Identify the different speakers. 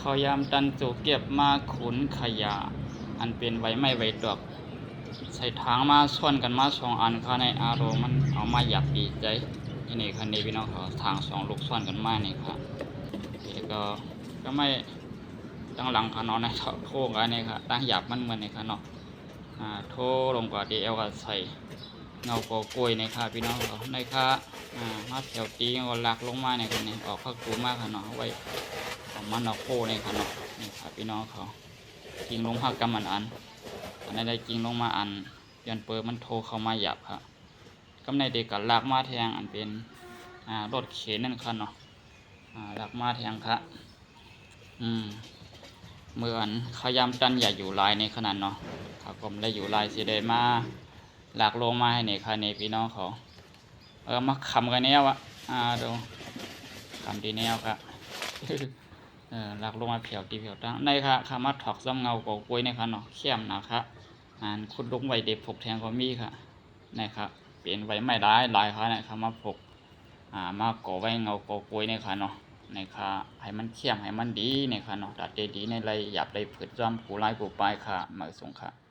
Speaker 1: เขายามตันสู่เก็บมาขุนขยะอันเป็นไว้ไม่ไว้ดอกใส่ทางมาส่วนกันมาสองอันค่ะในอารมณ์มันเอามาหยับปีใจนี่คันนี้พี่น้องเขาทางสองลูกส่วนกันมานี่ครับก็ไม่ตั้งหลังค่ะเนาะในโค้งอันนี้ค่ะตั้งหยับมันเหมือนนี่ค่ะเนาะโทลงกว่าดีเอลก็ใส่เงาโกกล้วยในค่ะพี่น้องเขาในค่ะมาแถวตีก็ลักลงมาในคันนี้ออกพักตูมากค่ะเนาะไว้มันเอาโค้ในค่ะเนาะนี่ค่ะพี่น้องเขาจริงลงพักกำมันอันนี้ได้จริงลงมาอันยันเปิดมันโทรเข้ามาหยับค่ะกำในเด็กกับลักมาแทงอันเป็นรถเข็นนั่นค่ะเนาะลักมาแทงค่ะเมื่ออันขยามตันอย่าอยู่ลายในขนาดเนาะครับผมได้อยู่ลายสีได้มาหลักลงมาให้ในค่ะในพี่น้องเขามาคำกันแนวดูคำดีแนวครับหลักลงมาเผียวตีเผียวตั้งในค่ะคำว่าถอกซ้ำเงาโกกล้วยในค่ะเนาะเข้มนะครับคุดลุกไว้เด็กผกแทงก็มีค่ะนะครับเปลี่ยนไว้ไม่ได้ลายค่ะนะครับมาผกมาก่อไว้เงาโกกล้วยในค่ะเนาะในค่ะให้มันเข้มให้มันดีในค่ะเนาะตัดดีในไรหยับไรผืดจ้อมผูไล่ผูปลายค่ะมาส่งค่ะ